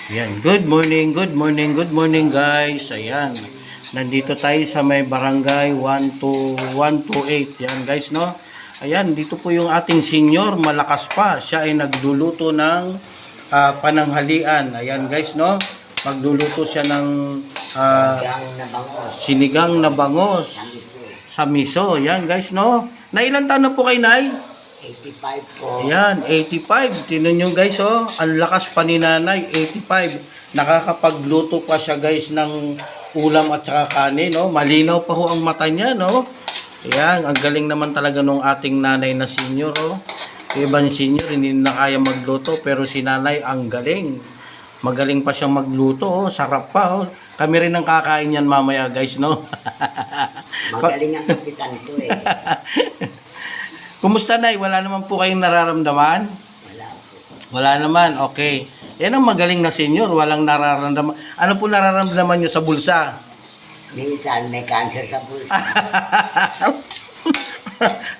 Yan, good morning, good morning, good morning guys. Ayan, nandito tayo sa may barangay 128. Yan guys, no? Ayan, dito po yung ating senior, malakas pa. Siya ay nagluluto ng pananghalian. Ayan guys, no? Magluluto siya ng sinigang na bangos sa miso. Yan guys, no? Nailan taon na po kay Nay? 85 po. Ayan, 85. Tinan nyo guys, oh. Ang lakas pa ni nanay, 85. Nakakapagluto pa siya guys ng ulam at saka kanin, no? Malinaw pa ho ang mata niya, no? Ayan, ang galing naman talaga nung ating nanay na senior, oh. Ibang senior, hindi na kaya magluto, pero si nanay ang galing. Magaling pa siyang magluto, oh. Sarap pa, oh. Kami rin ang kakain yan mamaya guys, no? Magaling ang kapitan ko eh. Kumusta Nay? Wala naman po kayong nararamdaman? Wala po. Wala naman, okay. Yan ang magaling na senior, walang nararamdaman. Ano po nararamdaman nyo sa bulsa? Minsan may cancer sa bulsa.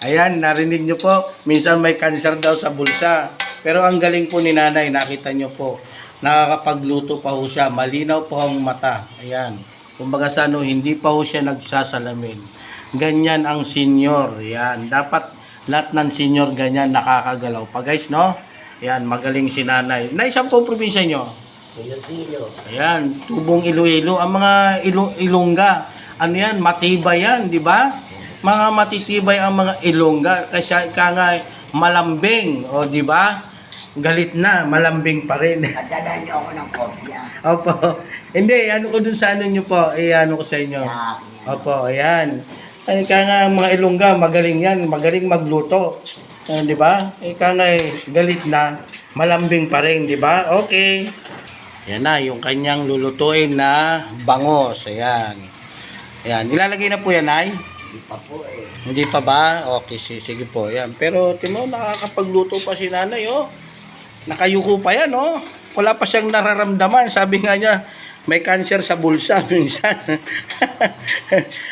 Ayan, narinig nyo po. Minsan may cancer daw sa bulsa. Pero ang galing po ni nanay, nakita nyo po. Nakakapagluto pa ho siya, malinaw po ang mata. Ayan. Kumbaga sa ano, hindi pa ho siya nagsasalamin. Ganyan ang senior. Ayan, dapat lahat ng senior ganyan nakakagalaw pa guys, no? Ayan, magaling si nanay. Nay, saan po probinsya nyo? Iloilo. Ayan, tubong Iloilo. Ang mga Ilongga, ano yan, matibay yan, di ba? Mga matitibay ang mga Ilongga. Kasi nga malambing, o di ba? Galit na, malambing pa rin. Padala niyo ako ng kopya. Opo. Hindi, ano ko dun sa ano nyo po, ano ko sa inyo. Opo, ayan. Ay, kaya nga mga Ilongga, magaling yan, magaling magluto. Di ba? Kaya nga galit na, malambing pa rin, di ba? Okay. Yan na, yung kanyang lulutuin na bangos. Ayan. Ayan, nilalagay na po yan, Nay? Hindi pa po eh. Hindi pa ba? Okay, sige po. Ayan. Pero, timo, nakakapagluto pa si nanay, oh. Nakayuko pa yan, oh. Wala pa siyang nararamdaman. Sabi nga niya, may cancer sa bulsa minsan.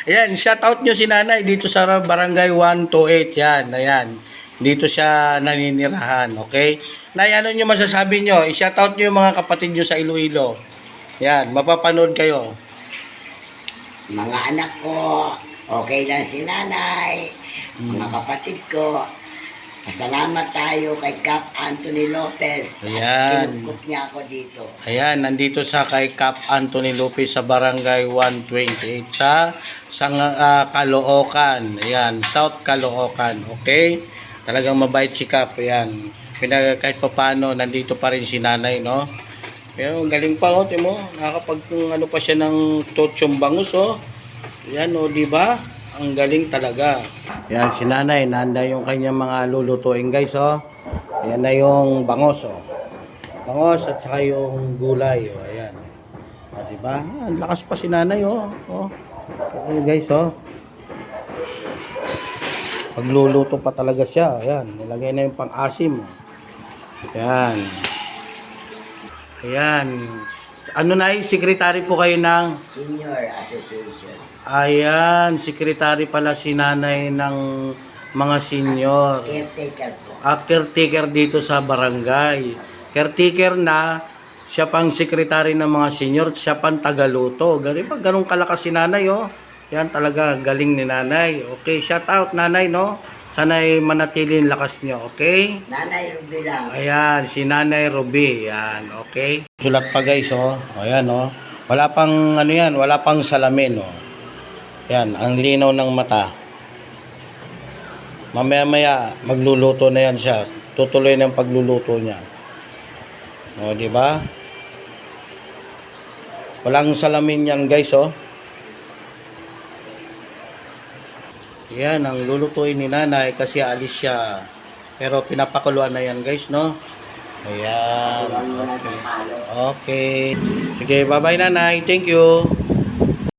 Ayan, shout out nyo si nanay dito sa barangay 128. Yan, ayan. Dito siya naninirahan, okay? Nay, ano nyo masasabi nyo? I-shout out nyo yung mga kapatid nyo sa Iloilo. Yan, mapapanood kayo. Mga anak ko, okay lang si nanay. Mga kapatid ko, salamat tayo kay Cap Anthony Lopez. Ayan. Kinukot niya ako dito. Ayan, nandito sa kay Cap Anthony Lopez sa barangay 128 sa Caloocan. Ayan, South Caloocan. Okay? Talagang mabait si Cap. Ayan. Kahit pa paano, nandito pa rin si nanay, no? Pero galing pa, oh, timo. Nakakapag ano pa siya ng totsong bangus, oh. Ayan, oh, di ba? Ang galing talaga. Ayan, si nanay, nanda yung kanyang mga lulutuin guys, oh. Ayan na yung bangos, oh. Bangos at saka yung gulay, oh. Ayan. Diba? Ang lakas pa si nanay, oh. Oh. Ayan guys, oh. Pagluluto pa talaga siya. Ayan, nilagay na yung pang-asim. Ayan. Ayan. Ano na sekretary po kayo ng Senior Association. Ayan, sekretary pala si nanay ng mga senior. Caretaker po. Caretaker dito sa barangay. Caretaker na, siya pang sekretary ng mga senior, siya pang tagaluto. Ganun kalakas si nanay, oh. Yan talaga, galing ni nanay. Okay, shout out nanay, no? Sana'y manatiling lakas nyo, okay? Nanay Ruby lang. Ayan, si Nanay Ruby. Yan, okay? Sulat pa guys, oh. Ayan, oh. Wala pang, ano yan, wala pang salamin, oh. Yan, ang linaw ng mata. Mamaya-maya, magluluto na yan siya. Tutuloy ng pagluluto niya. O, di ba? Walang salamin yan, guys, oh. Yan, ang lulutuin ni nanay kasi alis siya. Pero pinapakuluan na yan, guys, no? Ayan. Okay. Okay. Sige, bye-bye, nanay. Thank you.